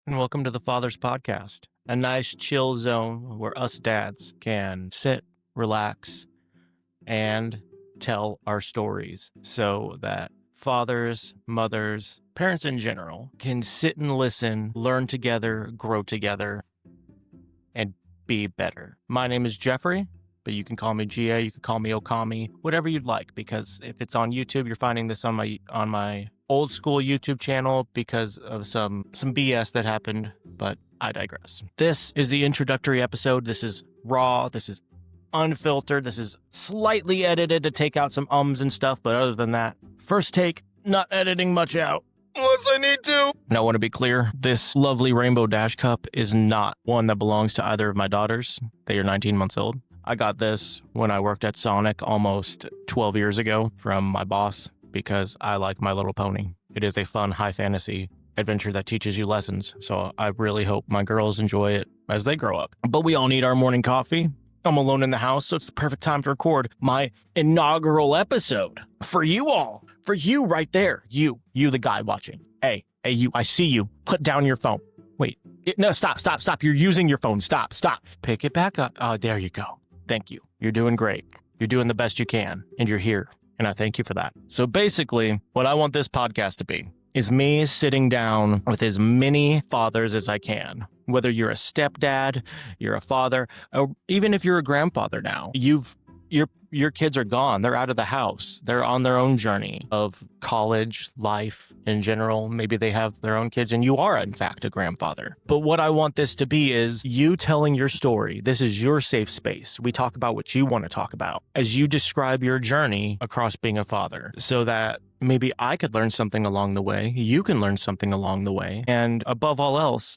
and welcome to the Father's Podcast, a nice chill zone where us dads can sit, relax, and tell our stories so that fathers, mothers, parents in general can sit and listen, learn together, grow together, and be better. My name is Jeffrey, but you can call me GA, you can call me Okami, whatever you'd like, because if it's on YouTube, you're finding this on my old school YouTube channel because of some BS that happened, but I digress. This is the introductory episode. This is raw, this is unfiltered, this is slightly edited to take out some ums and stuff, but other than that, first take, not editing much out. Unless I need to. Now, I want to be clear, this lovely Rainbow Dash Cup is not one that belongs to either of my daughters. They are 19 months old. I got this when I worked at Sonic almost 12 years ago from my boss because I like My Little Pony. It is a fun, high fantasy adventure that teaches you lessons, so I really hope my girls enjoy it as they grow up. But we all need our morning coffee. I'm alone in the house, so it's the perfect time to record my inaugural episode for you all. For you right there. You the guy watching. Hey, you, I see you. Put down your phone. Wait, no, stop. You're using your phone. Stop. Pick it back up. Oh, there you go. Thank you. You're doing great. You're doing the best you can, and you're here, and I thank you for that. So basically, what I want this podcast to be is me sitting down with as many fathers as I can. Whether you're a stepdad, you're a father, or even if you're a grandfather now, your kids are gone. They're out of the house. They're on their own journey of college, life in general. Maybe they have their own kids, and you are, in fact, a grandfather. But what I want this to be is you telling your story. This is your safe space. We talk about what you want to talk about as you describe your journey across being a father so that maybe I could learn something along the way. You can learn something along the way. And above all else,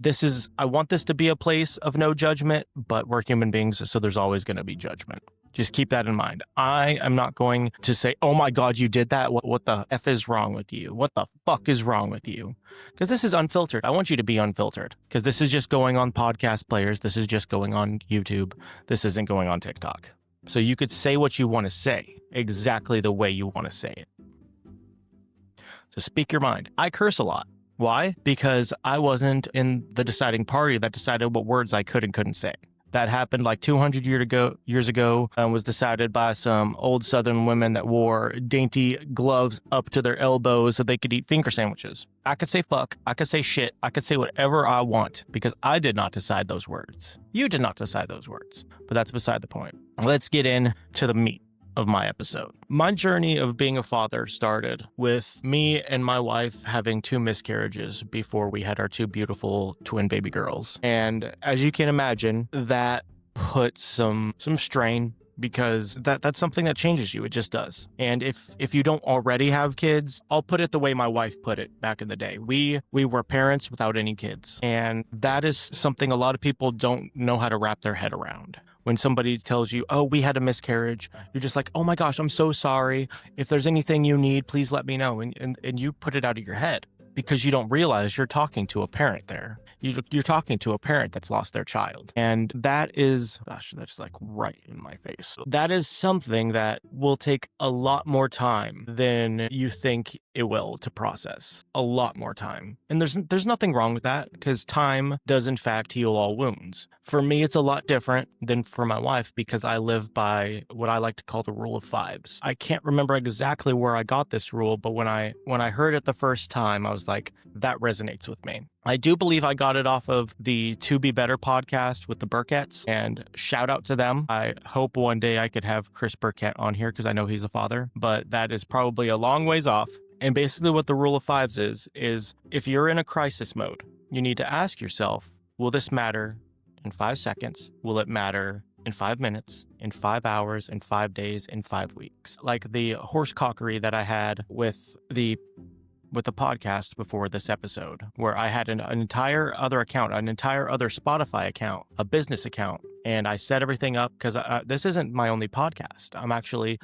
I want this to be a place of no judgment, but we're human beings, so there's always going to be judgment. Just keep that in mind. I am not going to say, oh my God, you did that. What the F is wrong with you? What the fuck is wrong with you? Because this is unfiltered. I want you to be unfiltered because this is just going on podcast players. This is just going on YouTube. This isn't going on TikTok. So you could say what you want to say exactly the way you want to say it. So speak your mind. I curse a lot. Why? Because I wasn't in the deciding party that decided what words I could and couldn't say. That happened like 200 years ago and was decided by some old Southern women that wore dainty gloves up to their elbows so they could eat finger sandwiches. I could say fuck, I could say shit, I could say whatever I want because I did not decide those words. You did not decide those words, but that's beside the point. Let's get into the meat of my episode. My journey of being a father started with me and my wife having 2 miscarriages before we had our 2 beautiful twin baby girls. And as you can imagine, that put some strain because that's something that changes you. It just does. And if you don't already have kids, I'll put it the way my wife put it back in the day. We were parents without any kids. And that is something a lot of people don't know how to wrap their head around. When somebody tells you, oh, we had a miscarriage, you're just like, oh my gosh, I'm so sorry. If there's anything you need, please let me know. And you put it out of your head because you don't realize you're talking to a parent there. You're talking to a parent that's lost their child. And that is, gosh, that's like right in my face. That is something that will take a lot more time than you think it will to process. A lot more time. And there's nothing wrong with that because time does in fact heal all wounds. For me, it's a lot different than for my wife because I live by what I like to call the rule of 5s. I can't remember exactly where I got this rule, but when I heard it the first time, I was like, that resonates with me. I do believe I got it off of the To Be Better podcast with the Burketts, and shout out to them. I hope one day I could have Chris Burkett on here because I know he's a father, but that is probably a long ways off. And basically what the rule of 5s is if you're in a crisis mode, you need to ask yourself, will this matter in 5 seconds? Will it matter in 5 minutes, in 5 hours, in 5 days, in 5 weeks? Like the horsecockery that I had with the podcast before this episode, where I had an entire other account, an entire other Spotify account, a business account, and I set everything up because this isn't my only podcast. I'm actually,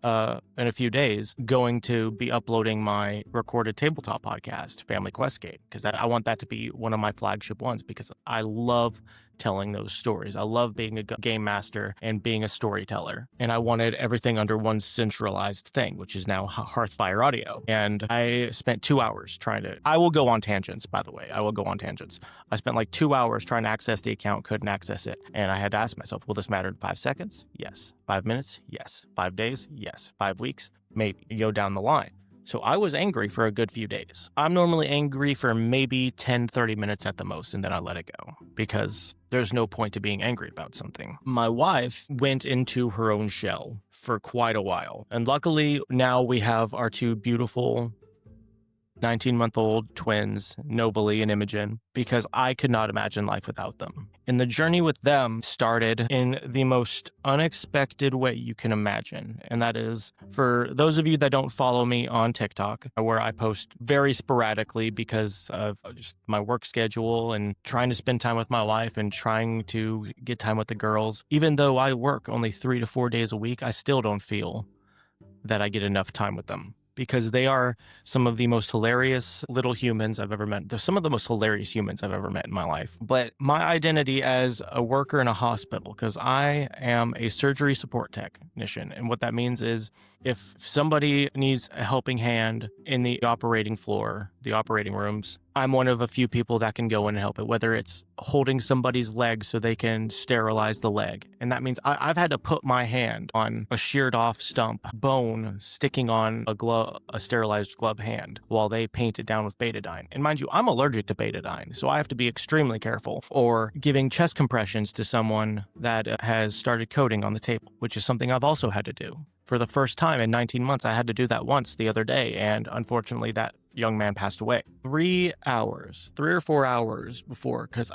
in a few days, going to be uploading my recorded tabletop podcast, Family Questgate, because I want that to be one of my flagship ones because I love telling those stories. I love being a game master and being a storyteller. And I wanted everything under one centralized thing, which is now Hearthfire Audio. And I spent 2 hours I will go on tangents, by the way. I will go on tangents. I spent like 2 hours trying to access the account, couldn't access it. And I had to ask myself, will this matter in 5 seconds? Yes. 5 minutes? Yes. 5 days? Yes. 5 weeks? Maybe. Go down the line. So I was angry for a good few days. I'm normally angry for maybe 10, 30 minutes at the most, and then I let it go because there's no point to being angry about something. My wife went into her own shell for quite a while. And luckily now we have our 2 beautiful 19-month-old twins, Nobly and Imogen, because I could not imagine life without them. And the journey with them started in the most unexpected way you can imagine. And that is, for those of you that don't follow me on TikTok, where I post very sporadically because of just my work schedule and trying to spend time with my wife and trying to get time with the girls. Even though I work only 3 to 4 days a week, I still don't feel that I get enough time with them, because they are some of the most hilarious little humans I've ever met. They're some of the most hilarious humans I've ever met in my life. But my identity as a worker in a hospital, because I am a surgery support technician. And what that means is if somebody needs a helping hand in the operating floor, the operating rooms, I'm one of a few people that can go in and help it, whether it's holding somebody's leg so they can sterilize the leg. And that means I've had to put my hand on a sheared off stump, bone sticking on a sterilized glove hand while they paint it down with betadine. And mind you, I'm allergic to betadine, so I have to be extremely careful. Or giving chest compressions to someone that has started coding on the table, which is something I've also had to do. For the first time in 19 months, I had to do that once the other day, and unfortunately that young man passed away. 3 or 4 hours before, because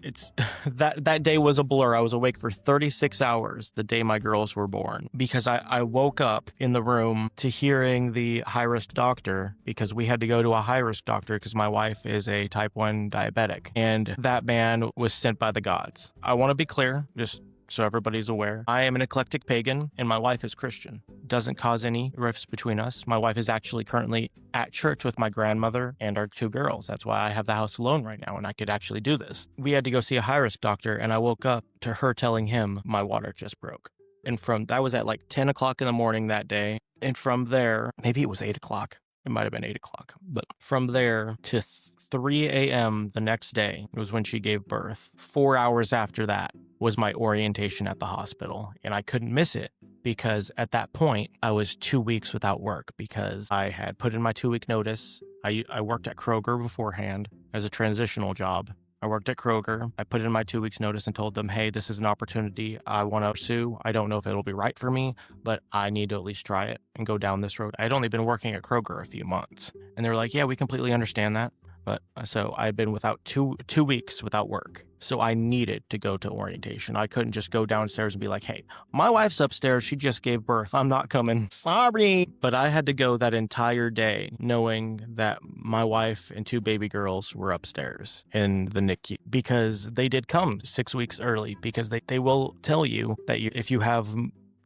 it's that day was a blur. I was awake for 36 hours the day my girls were born, because I woke up in the room to hearing the high-risk doctor, because we had to go to a high-risk doctor because my wife is a type 1 diabetic, and that man was sent by the gods. I want to be clear, just so everybody's aware. I am an eclectic pagan and my wife is Christian. Doesn't cause any rifts between us. My wife is actually currently at church with my grandmother and our 2 girls. That's why I have the house alone right now and I could actually do this. We had to go see a high-risk doctor and I woke up to her telling him my water just broke. And that was at like 10 o'clock in the morning that day. And from there, maybe it was 8 o'clock. It might have been 8 o'clock. But from there to 3 a.m. the next day was when she gave birth. 4 hours after that was my orientation at the hospital. And I couldn't miss it because at that point, I was 2 weeks without work because I had put in my 2-week notice. I worked at Kroger beforehand as a transitional job. I worked at Kroger. I put in my 2 weeks notice and told them, hey, this is an opportunity I want to pursue. I don't know if it'll be right for me, but I need to at least try it and go down this road. I'd only been working at Kroger a few months. And they were like, yeah, we completely understand that. But so I'd been without two weeks without work. So I needed to go to orientation. I couldn't just go downstairs and be like, hey, my wife's upstairs. She just gave birth. I'm not coming. Sorry. But I had to go that entire day knowing that my wife and 2 baby girls were upstairs in the NICU because they did come 6 weeks early because they will tell you that if you have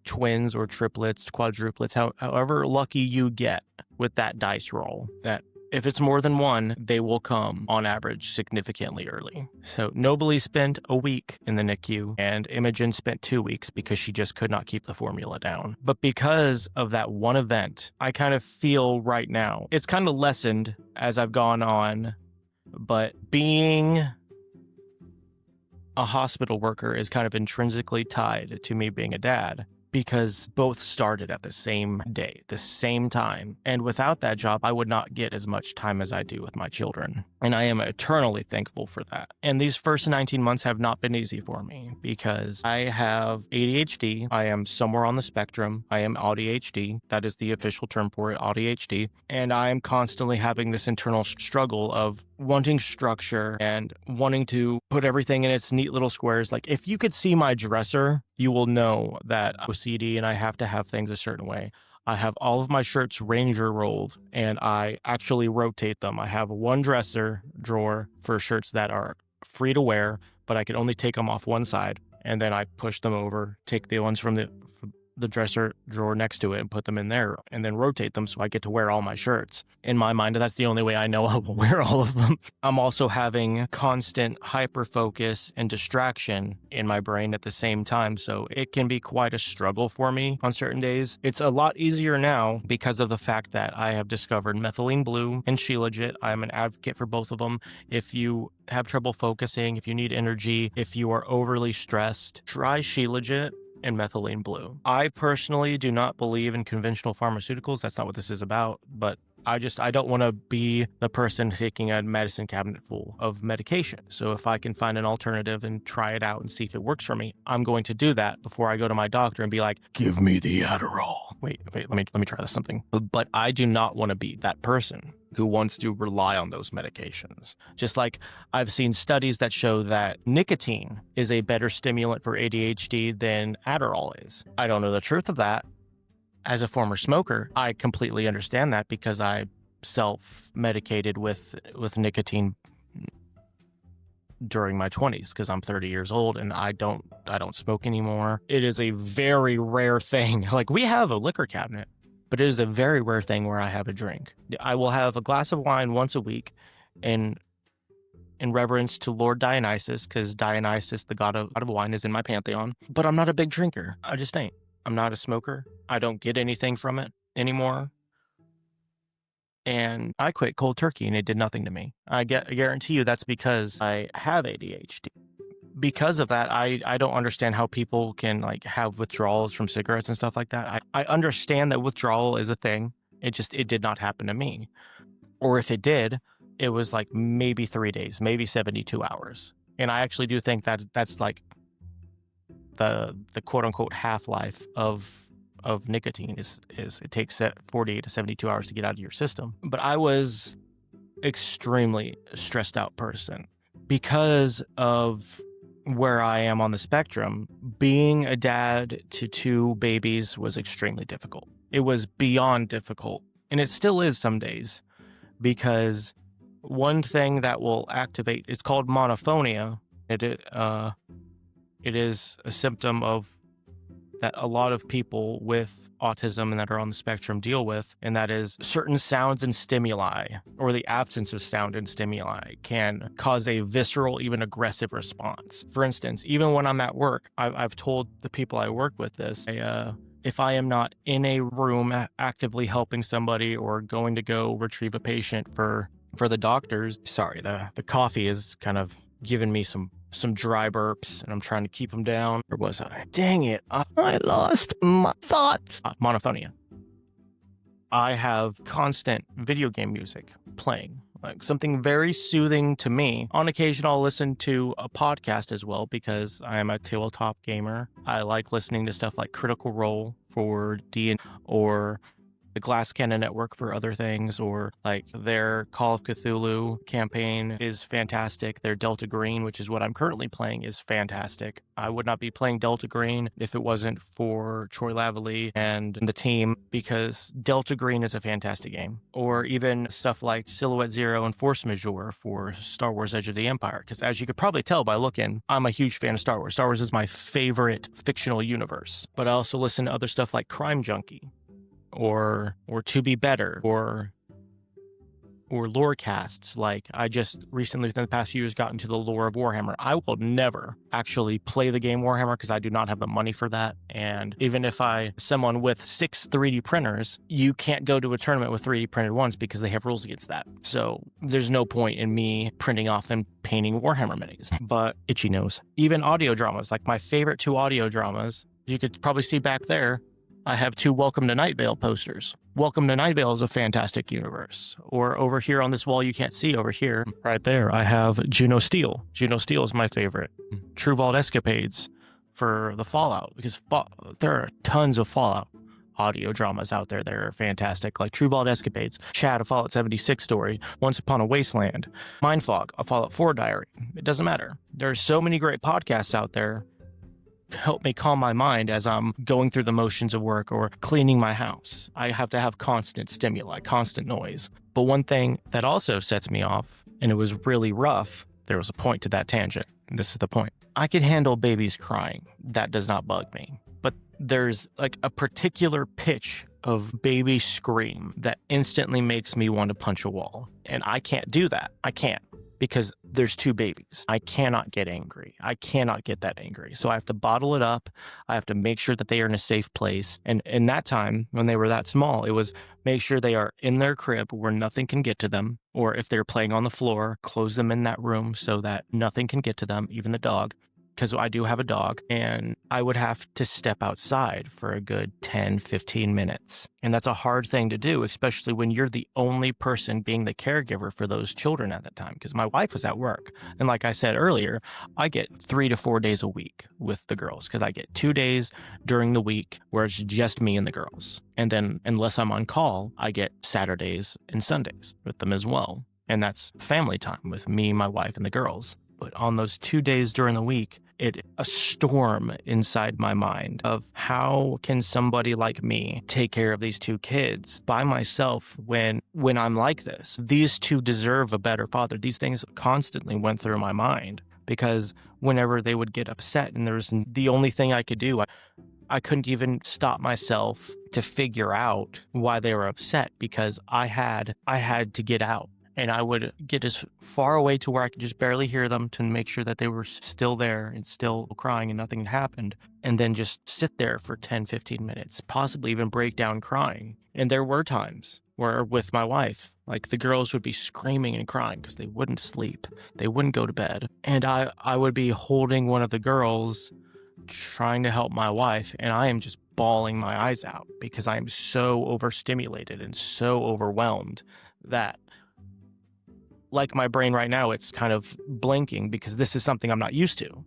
twins or triplets, quadruplets, however lucky you get with that dice roll, that if it's more than one, they will come, on average, significantly early. So Nobly spent a week in the NICU, and Imogen spent 2 weeks because she just could not keep the formula down. But because of that one event, I kind of feel right now, it's kind of lessened as I've gone on, but being a hospital worker is kind of intrinsically tied to me being a dad, because both started at the same day, the same time. And without that job, I would not get as much time as I do with my children. And I am eternally thankful for that. And these first 19 months have not been easy for me because I have ADHD. I am somewhere on the spectrum. I am ADHD. That is the official term for it, ADHD. And I am constantly having this internal struggle of wanting structure and wanting to put everything in its neat little squares. Like if you could see my dresser, you will know that I'm OCD and I have to have things a certain way. I have all of my shirts Ranger rolled and I actually rotate them. I have one dresser drawer for shirts that are free to wear, but I can only take them off one side. And then I push them over, take the ones from the dresser drawer next to it and put them in there and then rotate them so I get to wear all my shirts. In my mind, that's the only way I know I will wear all of them. I'm also having constant hyper-focus and distraction in my brain at the same time, so it can be quite a struggle for me on certain days. It's a lot easier now because of the fact that I have discovered methylene blue and Shilajit. I'm an advocate for both of them. If you have trouble focusing, if you need energy, if you are overly stressed, try Shilajit and methylene blue. I personally do not believe in conventional pharmaceuticals. That's not what this is about, but I don't want to be the person taking a medicine cabinet full of medication. So if I can find an alternative and try it out and see if it works for me, I'm going to do that before I go to my doctor and be like, give me the Adderall. Wait, let me try this something. But I do not want to be that person who wants to rely on those medications. Just like I've seen studies that show that nicotine is a better stimulant for ADHD than Adderall is. I don't know the truth of that. As a former smoker, I completely understand that because I self-medicated with nicotine during my 20s because I'm 30 years old and I don't smoke anymore. It is a very rare thing. Like, we have a liquor cabinet, but it is a very rare thing where I have a drink. I will have a glass of wine once a week in reverence to Lord Dionysus, because Dionysus, the god of wine, is in my pantheon. But I'm not a big drinker. I just ain't. I'm not a smoker. I don't get anything from it anymore. And I quit cold turkey and it did nothing to me. I guarantee you that's because I have ADHD. Because of that, I don't understand how people can have withdrawals from cigarettes and stuff like that. I understand that withdrawal is a thing. It did not happen to me. Or if it did, it was maybe 3 days, maybe 72 hours. And I actually do think that that's the quote unquote half-life of nicotine is it takes 48 to 72 hours to get out of your system. But I was extremely stressed out person because of where I am on the spectrum. Being a dad to 2 babies was extremely difficult. It was beyond difficult, and it still is some days, because one thing that will activate, it's called monophonia. It is a symptom of that a lot of people with autism and that are on the spectrum deal with, and that is certain sounds and stimuli, or the absence of sound and stimuli, can cause a visceral, even aggressive response. For instance, even when I'm at work, I've told the people I work with this, if I am not in a room actively helping somebody or going to go retrieve a patient for the doctors, sorry, the coffee is kind of giving me some dry burps, and I'm trying to keep them down. Or was I? Dang it. I lost my thoughts. Monophonia. I have constant video game music playing, something very soothing to me. On occasion, I'll listen to a podcast as well because I am a tabletop gamer. I like listening to stuff like Critical Role for D&D, or the Glass Cannon Network for other things, or their Call of Cthulhu campaign is fantastic. Their Delta Green, which is what I'm currently playing, is fantastic. I would not be playing Delta Green if it wasn't for Troy Lavallee and the team, because Delta Green is a fantastic game. Or even stuff like Silhouette Zero and Force Majeure for Star Wars Edge of the Empire, because as you could probably tell by looking, I'm a huge fan of Star Wars. Star Wars is my favorite fictional universe. But I also listen to other stuff like Crime Junkie, or To Be Better, or lore casts. I just recently, within the past few years, got into the lore of Warhammer. I will never actually play the game Warhammer because I do not have the money for that. And even if someone with 6 3D printers, you can't go to a tournament with 3D printed ones because they have rules against that. So there's no point in me printing off and painting Warhammer minis. But itchy nose. Even audio dramas, my favorite 2 audio dramas, you could probably see back there, I have 2 Welcome to Night Vale posters. Welcome to Night Vale is a fantastic universe. Or over here on this wall you can't see over here, right there, I have Juno Steel. Juno Steel is my favorite. True Vault Escapades for the Fallout, because there are tons of Fallout audio dramas out there that are fantastic, like True Vault Escapades, Chad, a Fallout 76 story, Once Upon a Wasteland, Mindfog, a Fallout 4 diary. It doesn't matter. There are so many great podcasts out there help me calm my mind as I'm going through the motions of work or cleaning my house. I have to have constant stimuli, constant noise. But one thing that also sets me off, and it was really rough, there was a point to that tangent, and this is the point. I can handle babies crying. That does not bug me. but there's like a particular pitch of baby scream that instantly makes me want to punch a wall. And I can't do that. I can't, because there's two babies. I cannot get angry. I cannot get that angry. So I have to bottle it up. I have to make sure that they are in a safe place. And in that time, when they were that small, it was make sure they are in their crib where nothing can get to them. Or if they're playing on the floor, close them in that room so that nothing can get to them, even the dog. Because I do have a dog, and I would have to step outside for a good 10, 15 minutes. And that's a hard thing to do, especially when you're the only person being the caregiver for those children at that time, because my wife was at work. And like I said earlier, I get 3 to 4 days a week with the girls, because I get 2 days during the week where it's just me and the girls. And then unless I'm on call, I get Saturdays and Sundays with them as well. And that's family time with me, my wife, and the girls. But on those 2 days during the week, a storm inside my mind of how can somebody like me take care of these two kids by myself when I'm like this? These two deserve a better father. These things constantly went through my mind, because whenever they would get upset and there's the only thing I could do, I couldn't even stop myself to figure out why they were upset, because I had to get out. And I would get as far away to where I could just barely hear them to make sure that they were still there and still crying and nothing had happened. And then just sit there for 10, 15 minutes, possibly even break down crying. And there were times where with my wife, like the girls would be screaming and crying because they wouldn't sleep. They wouldn't go to bed. And I would be holding one of the girls trying to help my wife. And I am just bawling my eyes out because I am so overstimulated and so overwhelmed that, like my brain right now, it's kind of blinking, because this is something I'm not used to.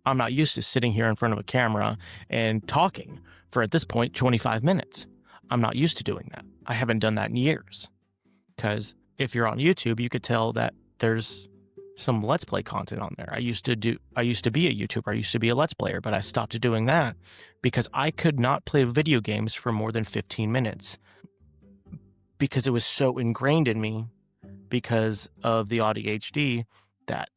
I'm not used to sitting here in front of a camera and talking for, at this point, 25 minutes. I'm not used to doing that. I haven't done that in years. Because if you're on YouTube, you could tell that there's some Let's Play content on there. I used to be a YouTuber. I used to be a Let's Player, but I stopped doing that because I could not play video games for more than 15 minutes because it was so ingrained in me, because of the ADHD, that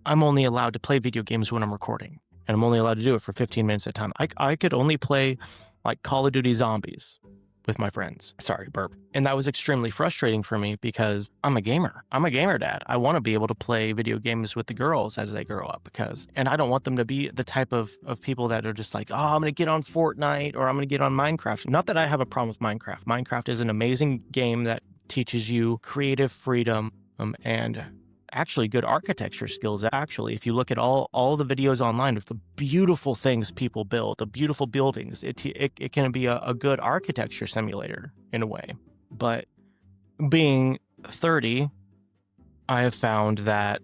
I'm only allowed to play video games when I'm recording, and I'm only allowed to do it for 15 minutes at a time. I could only play like Call of Duty Zombies with my friends. Sorry, burp. And that was extremely frustrating for me because I'm a gamer. I'm a gamer dad. I want to be able to play video games with the girls as they grow up, and I don't want them to be the type of people that are just like, oh, I'm going to get on Fortnite or I'm going to get on Minecraft. Not that I have a problem with Minecraft. Minecraft is an amazing game that teaches you creative freedom and actually good architecture skills. Actually, if you look at all the videos online of the beautiful things people build, the beautiful buildings, it can be a good architecture simulator in a way. But being 30, I have found that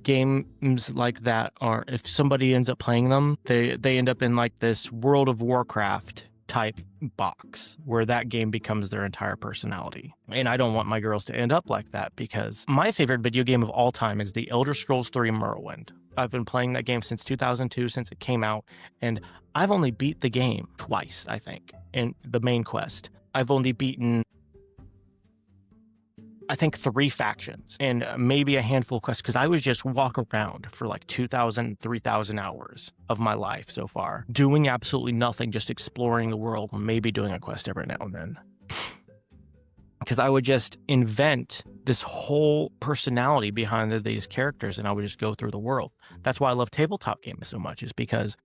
games like that are, if somebody ends up playing them, they end up in like this World of Warcraft type box where that game becomes their entire personality. And I don't want my girls to end up like that, because my favorite video game of all time is The Elder Scrolls 3 Morrowind. I've been playing that game since 2002, since it came out, and I've only beat the game twice, I think, in the main quest. I've only beaten, I think, 3 factions and maybe a handful of quests, because I was just walk around for like 2,000, 3,000 hours of my life so far, doing absolutely nothing, just exploring the world, maybe doing a quest every now and then. Because I would just invent this whole personality behind these characters, and I would just go through the world. That's why I love tabletop games so much, is because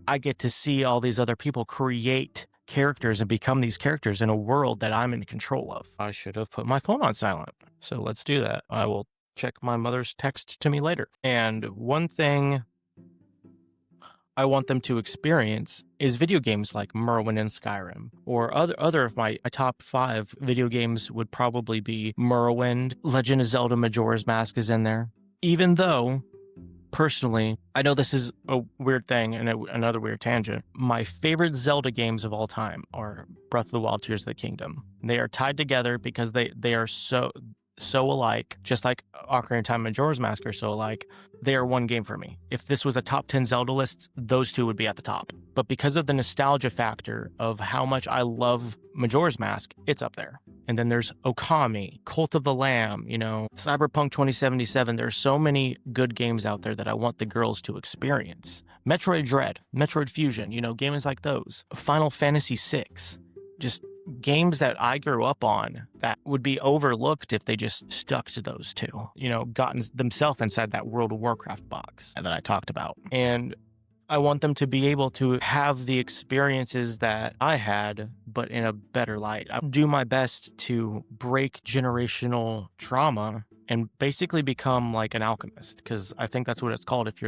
I get to see all these other people create characters and become these characters in a world that I'm in control of. I should have put my phone on silent. So let's do that. I will check my mother's text to me later. And one thing I want them to experience is video games like Morrowind and Skyrim, or other of my top 5 video games would probably be Morrowind. Legend of Zelda Majora's Mask is in there. Even though, personally, I know this is a weird thing and another weird tangent, my favorite Zelda games of all time are Breath of the Wild, Tears of the Kingdom. They are tied together because they are so so alike, just like Ocarina of Time and Majora's Mask are so alike. They are one game for me. If this was a top 10 Zelda list, those two would be at the top. But because of the nostalgia factor of how much I love Majora's Mask, it's up there. And then there's Okami, Cult of the Lamb, Cyberpunk 2077. There's so many good games out there that I want the girls to experience. Metroid Dread, Metroid Fusion, games like those. Final Fantasy VI. Just games that I grew up on that would be overlooked if they just stuck to those two, gotten themselves inside that World of Warcraft box that I talked about. And I want them to be able to have the experiences that I had, but in a better light. I do my best to break generational trauma and basically become like an alchemist, because I think that's what it's called. If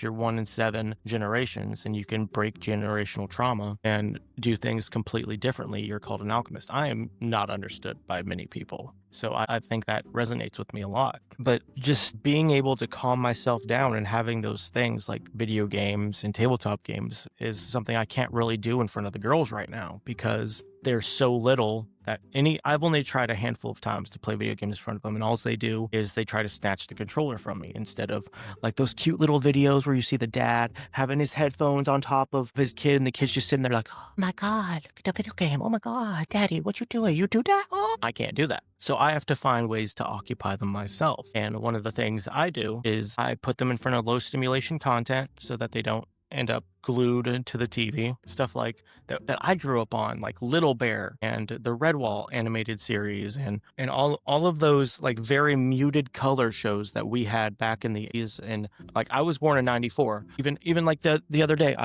you're 1 in 7 generations and you can break generational trauma and do things completely differently, you're called an alchemist. I am not understood by many people. So I think that resonates with me a lot. But just being able to calm myself down and having those things like video games and tabletop games is something I can't really do in front of the girls right now, because there's so little that I've only tried a handful of times to play video games in front of them, and all they do is they try to snatch the controller from me, instead of like those cute little videos where you see the dad having his headphones on top of his kid and the kid's just sitting there like, oh my God, look at the video game. Oh my God, Daddy, what you doing? You do that? Oh, I can't do that. So I have to find ways to occupy them myself. And one of the things I do is I put them in front of low stimulation content so that they don't end up glued to the TV. Stuff like that I grew up on, like Little Bear and the Redwall animated series and all of those like very muted color shows that we had back in the 80s. And like, I was born in 94. Even like the other day,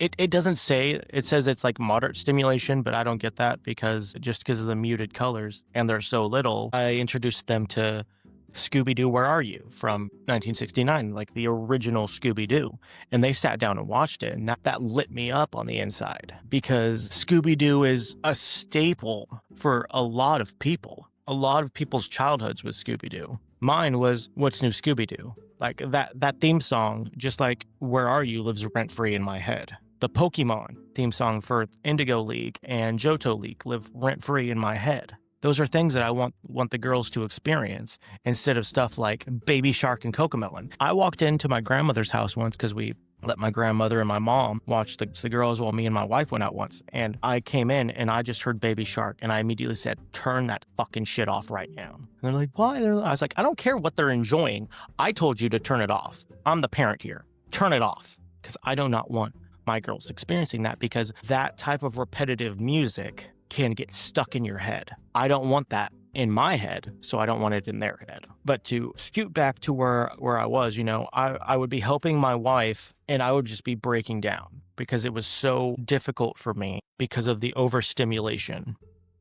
it doesn't say, it says it's like moderate stimulation, but I don't get that, because of the muted colors and they're so little. I introduced them to Scooby-Doo, Where Are You? From 1969, like the original Scooby-Doo. And they sat down and watched it, and that lit me up on the inside, because Scooby-Doo is a staple for a lot of people. A lot of people's childhoods with Scooby-Doo. Mine was What's New Scooby-Doo? Like that theme song, just like Where Are You, lives rent-free in my head. The Pokemon theme song for Indigo League and Johto League live rent-free in my head. Those are things that I want the girls to experience, instead of stuff like Baby Shark and Cocomelon. I walked into my grandmother's house once, because we let my grandmother and my mom watch the girls while me and my wife went out once. And I came in and I just heard Baby Shark, and I immediately said, turn that fucking shit off right now. And they're like, why? I was like, I don't care what they're enjoying. I told you to turn it off. I'm the parent here. Turn it off, because I do not want my girls experiencing that, because that type of repetitive music can get stuck in your head. I don't want that in my head, so I don't want it in their head. But to scoot back to where I was, I would be helping my wife, and I would just be breaking down, because it was so difficult for me because of the overstimulation.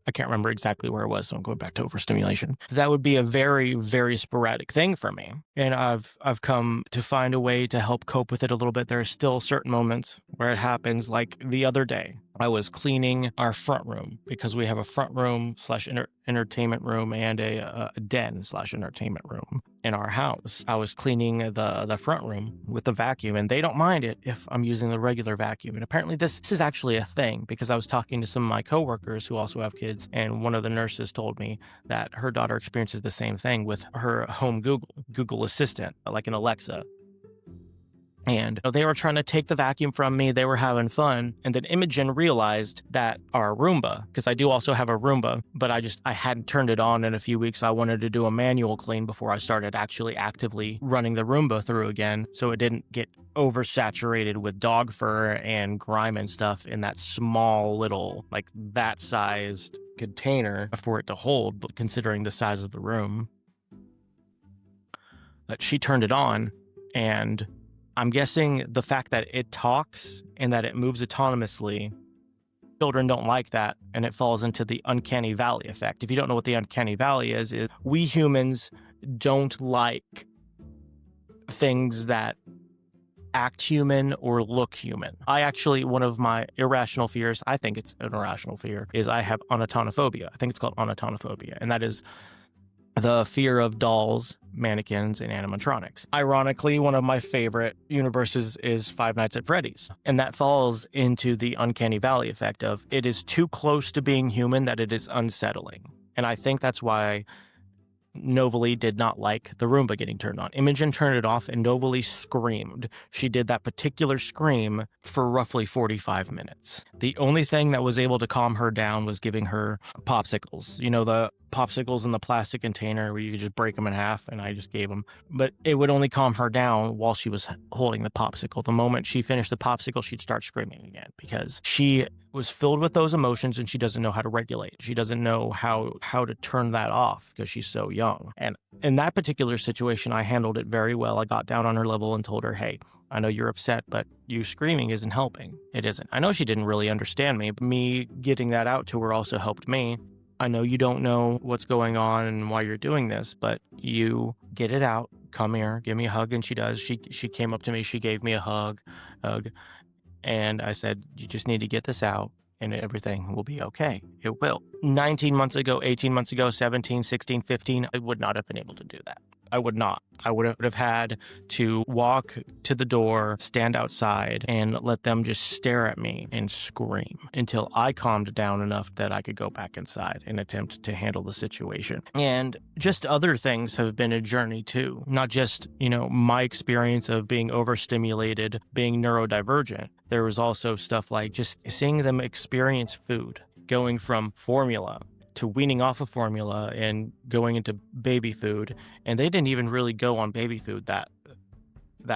I can't remember exactly where it was, so I'm going back to overstimulation. That would be a very, very sporadic thing for me. And I've come to find a way to help cope with it a little bit. There are still certain moments where it happens, like the other day. I was cleaning our front room, because we have a front room / entertainment room and a den / entertainment room in our house. I was cleaning the front room with the vacuum, and they don't mind it if I'm using the regular vacuum. And apparently this is actually a thing, because I was talking to some of my coworkers who also have kids, and one of the nurses told me that her daughter experiences the same thing with her home Google Assistant, like an Alexa. And they were trying to take the vacuum from me. They were having fun. And then Imogen realized that our Roomba, because I do also have a Roomba, but I hadn't turned it on in a few weeks. I wanted to do a manual clean before I started actually actively running the Roomba through again, so it didn't get oversaturated with dog fur and grime and stuff in that small little, like that sized container for it to hold, but considering the size of the room. But she turned it on, and I'm guessing the fact that it talks and that it moves autonomously, children don't like that, and it falls into the uncanny valley effect. If you don't know what the uncanny valley is we humans don't like things that act human or look human. One of my irrational fears, I think it's an irrational fear, is I have onatonophobia. I think it's called onatonophobia, and that is the fear of dolls, mannequins, and animatronics. Ironically, one of my favorite universes is Five Nights at Freddy's, and that falls into the uncanny valley effect of it is too close to being human that it is unsettling. And I think that's why Novalee did not like the Roomba getting turned on. Imogen turned it off and Novalee screamed. She did that particular scream for roughly 45 minutes. The only thing that was able to calm her down was giving her popsicles. You know, the popsicles in the plastic container where you could just break them in half, and I just gave them. But it would only calm her down while she was holding the popsicle. The moment she finished the popsicle, she'd start screaming again because she was filled with those emotions and she doesn't know how to regulate. She doesn't know how to turn that off because she's so young. And in that particular situation, I handled it very well. I got down on her level and told her, hey, I know you're upset, but you screaming isn't helping. It isn't. I know she didn't really understand me, but me getting that out to her also helped me. I know you don't know what's going on and why you're doing this, but you get it out. Come here, give me a hug. And she does. She came up to me. She gave me a hug. And I said, you just need to get this out and everything will be okay. It will. 19 months ago, 18 months ago, 17, 16, 15, I would not have been able to do that. I would not. I would have had to walk to the door, stand outside, and let them just stare at me and scream until I calmed down enough that I could go back inside and attempt to handle the situation. And just other things have been a journey too. Not just, my experience of being overstimulated, being neurodivergent. There was also stuff like just seeing them experience food, going from formula to weaning off of formula and going into baby food. And they didn't even really go on baby food that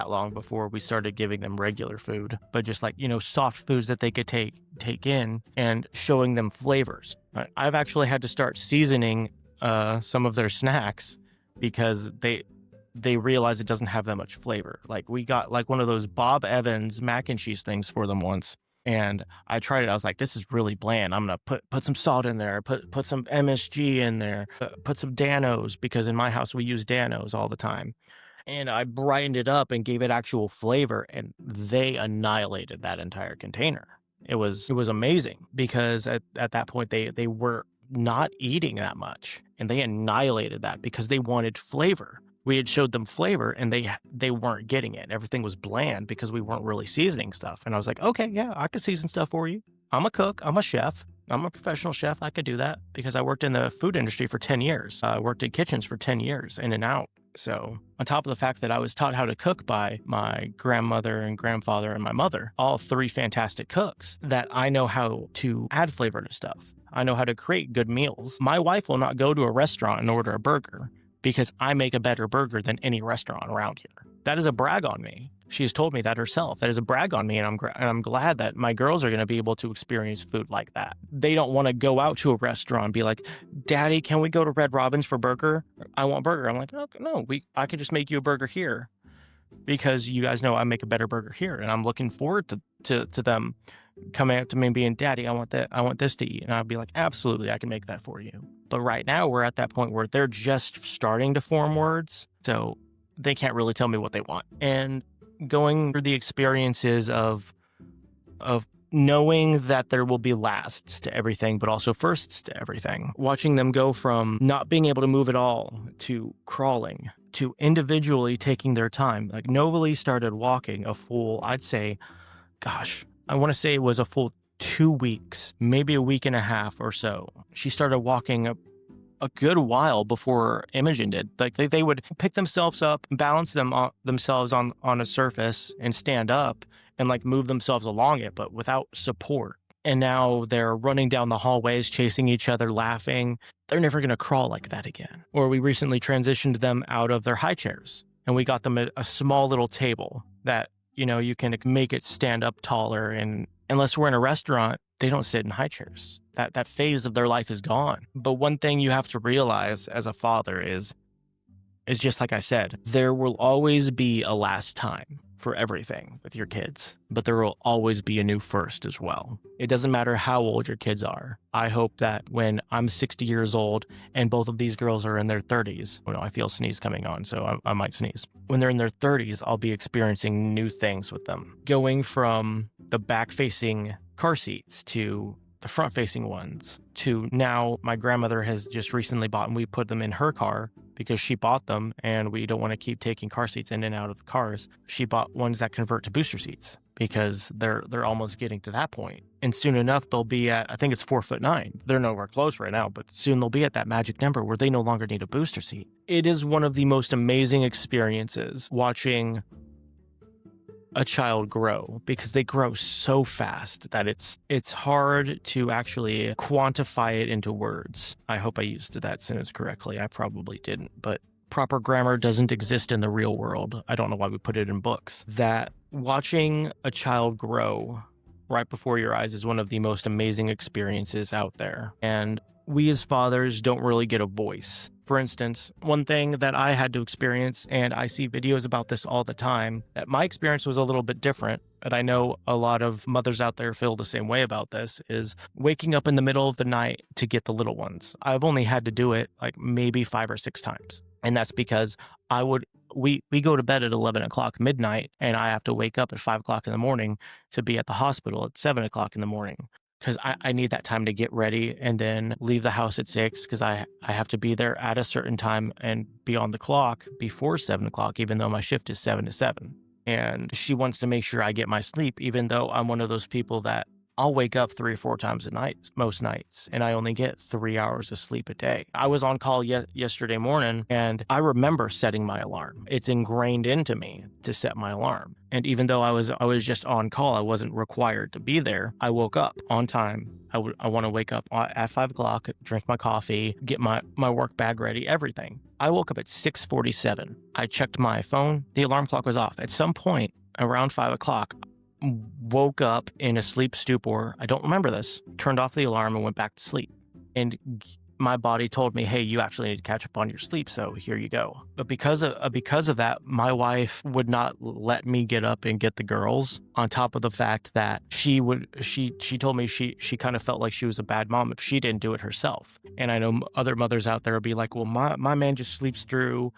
long before we started giving them regular food, but just like, soft foods that they could take in and showing them flavors. I've actually had to start seasoning some of their snacks because they realize it doesn't have that much flavor. Like we got like one of those Bob Evans mac and cheese things for them once. And I tried it. I was like, this is really bland. I'm going to put some salt in there, put some MSG in there, put some Danos, because in my house we use Danos all the time. And I brightened it up and gave it actual flavor, and they annihilated that entire container. It was amazing because at that point they were not eating that much, and they annihilated that because they wanted flavor. We had showed them flavor and they weren't getting it. Everything was bland because we weren't really seasoning stuff. And I was like, okay, yeah, I could season stuff for you. I'm a cook. I'm a chef. I'm a professional chef. I could do that because I worked in the food industry for 10 years. I worked in kitchens for 10 years in and out. So on top of the fact that I was taught how to cook by my grandmother and grandfather and my mother, all three fantastic cooks, that I know how to add flavor to stuff. I know how to create good meals. My wife will not go to a restaurant and order a burger because I make a better burger than any restaurant around here. That is a brag on me. She has told me that herself. That is a brag on me, and I'm glad that my girls are going to be able to experience food like that. They don't want to go out to a restaurant and be like, Daddy, can we go to Red Robin's for burger? I want burger. I'm like, no, I could just make you a burger here because you guys know I make a better burger here, and I'm looking forward to them coming up to me and being, Daddy, I want this to eat. And I'd be like, absolutely, I can make that for you. But right now we're at that point where they're just starting to form words. So they can't really tell me what they want. And going through the experiences of knowing that there will be lasts to everything, but also firsts to everything. Watching them go from not being able to move at all to crawling to individually taking their time. Like Novalee started walking a full, I'd say, I want to say it was a full 2 weeks, maybe a week and a half or so. She started walking a good while before Imogen did. Like they would pick themselves up, balance themselves on a surface and stand up and like move themselves along it, but without support. And now they're running down the hallways, chasing each other, laughing. They're never going to crawl like that again. Or we recently transitioned them out of their high chairs and we got them a small little table that, you can make it stand up taller. And unless we're in a restaurant, they don't sit in high chairs. That phase of their life is gone. But one thing you have to realize as a father is just like I said, there will always be a last time for everything with your kids, but there will always be a new first as well. It doesn't matter how old your kids are. I hope that when I'm 60 years old and both of these girls are in their 30s, I feel a sneeze coming on, so I might sneeze. When they're in their 30s, I'll be experiencing new things with them. Going from the back-facing car seats to the front-facing ones to now my grandmother has just recently bought and we put them in her car because she bought them and we don't want to keep taking car seats in and out of the cars. She bought ones that convert to booster seats because they're almost getting to that point. And soon enough, they'll be at, I think it's 4'9". They're nowhere close right now, but soon they'll be at that magic number where they no longer need a booster seat. It is one of the most amazing experiences watching a child grow, because they grow so fast that it's hard to actually quantify it into words. I hope I used that sentence correctly. I probably didn't, but proper grammar doesn't exist in the real world. I don't know why we put it in books. That watching a child grow right before your eyes is one of the most amazing experiences out there. And we as fathers don't really get a voice. For instance, one thing that I had to experience, and I see videos about this all the time, that my experience was a little bit different, but I know a lot of mothers out there feel the same way about this, is waking up in the middle of the night to get the little ones. I've only had to do it like maybe 5 or 6 times. And that's because we go to bed at 11 o'clock midnight, and I have to wake up at 5 o'clock in the morning to be at the hospital at 7 o'clock in the morning. Because I need that time to get ready and then leave the house at 6, because I have to be there at a certain time and be on the clock before 7 o'clock, even though my shift is 7 to 7. And she wants to make sure I get my sleep, even though I'm one of those people that I'll wake up 3 or 4 times a night, most nights, and I only get 3 hours of sleep a day. I was on call yesterday morning, and I remember setting my alarm. It's ingrained into me to set my alarm. And even though I was just on call, I wasn't required to be there. I woke up on time. I want to wake up at 5 o'clock, drink my coffee, get my work bag ready, everything. I woke up at 6:47. I checked my phone. The alarm clock was off. At some point around 5 o'clock, woke up in a sleep stupor. I don't remember this. Turned off the alarm and went back to sleep. And my body told me, hey, you actually need to catch up on your sleep, so here you go. But because of that, my wife would not let me get up and get the girls, on top of the fact that she told me she kind of felt like she was a bad mom if she didn't do it herself. And I know other mothers out there will be like, well, my man just sleeps through.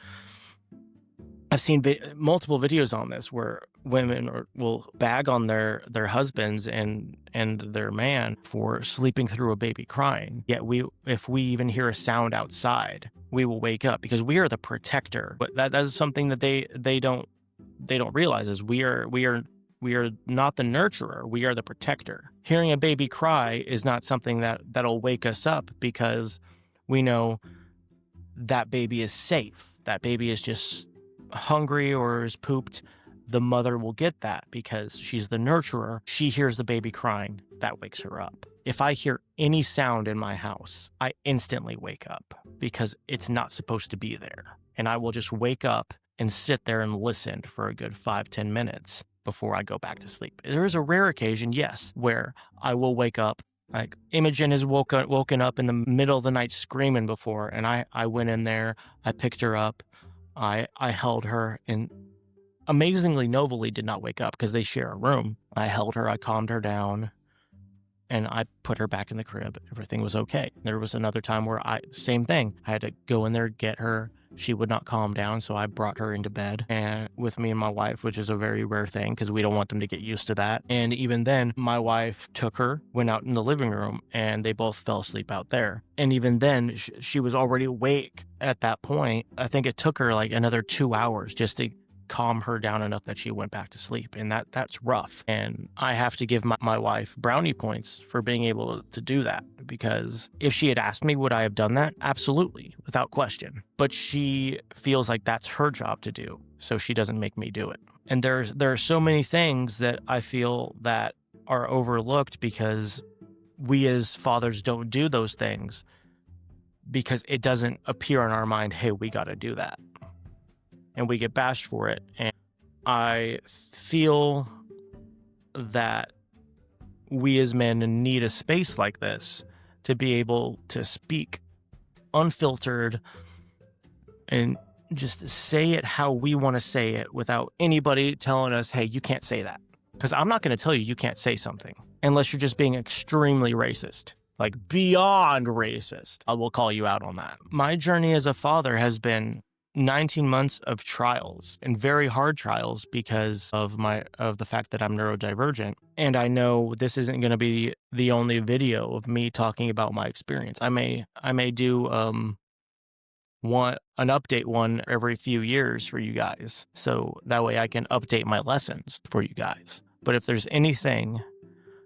I've seen multiple videos on this where women will bag on their husbands and their man for sleeping through a baby crying. Yet if we even hear a sound outside, we will wake up because we are the protector. But that is something that they don't realize, is we are not the nurturer. We are the protector. Hearing a baby cry is not something that'll wake us up, because we know that baby is safe. That baby is just hungry or is pooped. The mother will get that because she's the nurturer. She hears the baby crying. That wakes her up. If I hear any sound in my house, I instantly wake up because it's not supposed to be there. And I will just wake up and sit there and listen for a good 5-10 minutes before I go back to sleep. There is a rare occasion, yes, where I will wake up. Like Imogen has woken up in the middle of the night screaming before, and I went in there, I picked her up, I held her, and amazingly, Novely did not wake up because they share a room. I held her, I calmed her down, and I put her back in the crib. Everything was okay. There was another time where same thing. I had to go in there, get her. She would not calm down, so I brought her into bed and with me and my wife, which is a very rare thing because we don't want them to get used to that. And even then, my wife took her, went out in the living room, and they both fell asleep out there. And even then, she was already awake at that point. I think it took her like another 2 hours just to calm her down enough that she went back to sleep. And that's rough. And I have to give my wife brownie points for being able to do that, because if she had asked me, would I have done that? Absolutely, without question. But she feels like that's her job to do, so she doesn't make me do it. And there are so many things that I feel that are overlooked because we as fathers don't do those things, because it doesn't appear in our mind, hey, we got to do that. And we get bashed for it. And I feel that we as men need a space like this to be able to speak unfiltered and just say it how we want to say it without anybody telling us, hey, you can't say that. Because I'm not going to tell you can't say something unless you're just being extremely racist. Like beyond racist. I will call you out on that. My journey as a father has been 19 months of trials, and very hard trials because of the fact that I'm neurodivergent. And I know this isn't going to be the only video of me talking about my experience. I may do an update one every few years for you guys. So that way I can update my lessons for you guys. But if there's anything,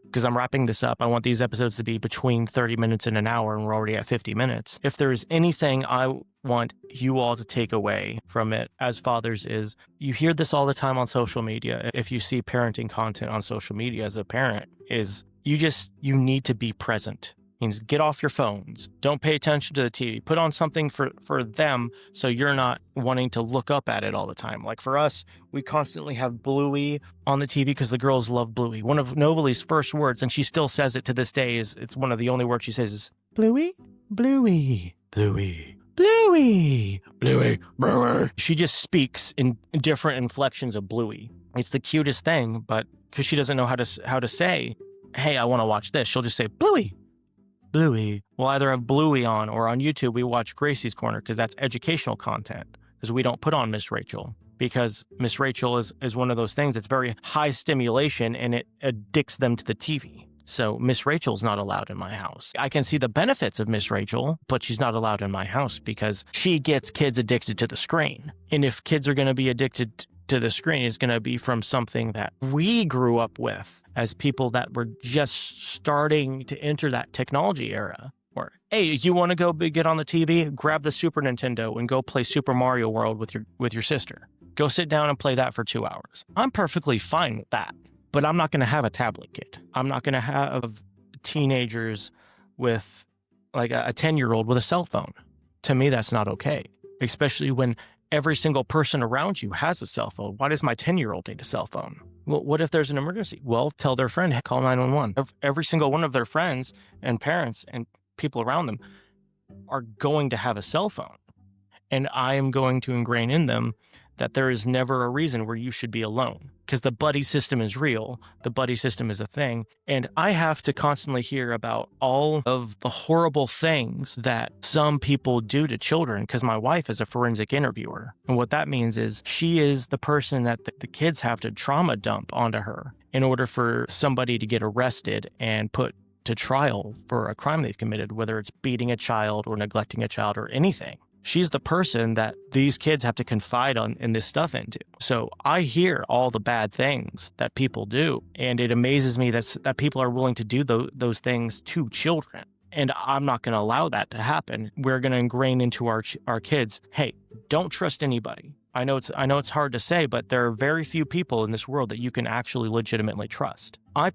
because I'm wrapping this up, I want these episodes to be between 30 minutes and an hour, and we're already at 50 minutes. If there's anything I want you all to take away from it as fathers is, you hear this all the time on social media. If you see parenting content on social media as a parent, is you need to be present. Means get off your phones. Don't pay attention to the TV. Put on something for them so you're not wanting to look up at it all the time. Like for us, we constantly have Bluey on the TV because the girls love Bluey. One of Novaly's first words, and she still says it to this day, it's one of the only words she says is, Bluey, Bluey, Bluey, Bluey, Bluey, Bluey. She just speaks in different inflections of Bluey. It's the cutest thing, but because she doesn't know how to say, hey, I want to watch this, she'll just say, Bluey. Bluey. We'll either have Bluey on, or on YouTube we watch Gracie's Corner because that's educational content, because we don't put on Miss Rachel, because Miss Rachel is one of those things that's very high stimulation and it addicts them to the TV. So Miss Rachel's not allowed in my house. I can see the benefits of Miss Rachel, but she's not allowed in my house because she gets kids addicted to the screen. And if kids are going to be addicted to the screen, it's going to be from something that we grew up with as people that were just starting to enter that technology era. Or, hey, you want to go get on the TV? Grab the Super Nintendo and go play Super Mario World with your sister. Go sit down and play that for 2 hours. I'm perfectly fine with that, but I'm not going to have a tablet kid. I'm not going to have teenagers with like a 10-year-old with a cell phone. To me, that's not okay, especially when every single person around you has a cell phone. Why does my 10-year-old need a cell phone? Well, what if there's an emergency? Well, tell their friend, call 911. Every single one of their friends and parents and people around them are going to have a cell phone. And I am going to ingrain in them that there is never a reason where you should be alone, because the buddy system is real. The buddy system is a thing. And I have to constantly hear about all of the horrible things that some people do to children, because my wife is a forensic interviewer. And what that means is she is the person that the kids have to trauma dump onto her in order for somebody to get arrested and put to trial for a crime they've committed, whether it's beating a child or neglecting a child or anything. She's the person that these kids have to confide in this stuff into. So I hear all the bad things that people do, and it amazes me that people are willing to do those things to children. And I'm not going to allow that to happen. We're going to ingrain into our kids, hey, don't trust anybody. I know it's hard to say, but there are very few people in this world that you can actually legitimately trust. I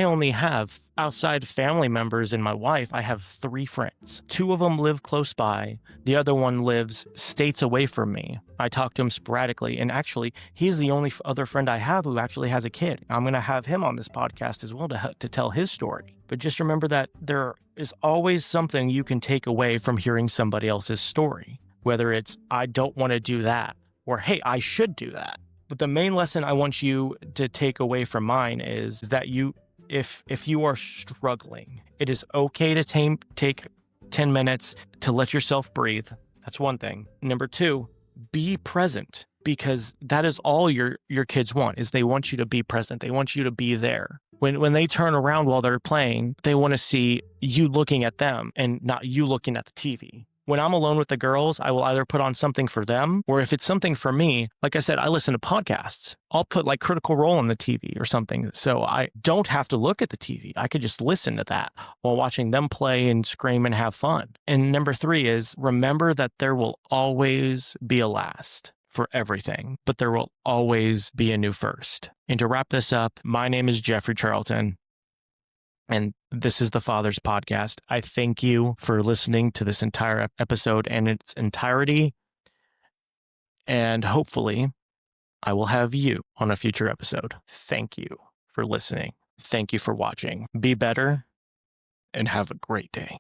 only have, outside family members and my wife, I have 3 friends. 2 of them live close by. The other one lives states away from me. I talk to him sporadically, and actually, he's the only other friend I have who actually has a kid. I'm going to have him on this podcast as well to tell his story. But just remember that there is always something you can take away from hearing somebody else's story, whether it's, I don't want to do that, or, hey, I should do that. But the main lesson I want you to take away from mine is that if you are struggling, it is okay to take 10 minutes to let yourself breathe. That's one thing. Number 2, be present, because that is all your kids want, is they want you to be present. They want you to be there. When they turn around while they're playing, they want to see you looking at them and not you looking at the TV. When I'm alone with the girls, I will either put on something for them, or if it's something for me, like I said, I listen to podcasts. I'll put like Critical Role on the TV or something, so I don't have to look at the TV. I could just listen to that while watching them play and scream and have fun. And number 3 is, remember that there will always be a last for everything, but there will always be a new first. And to wrap this up, my name is Jeffrey Charlton, and this is the Father's Podcast. I thank you for listening to this entire episode in its entirety. And hopefully, I will have you on a future episode. Thank you for listening. Thank you for watching. Be better and have a great day.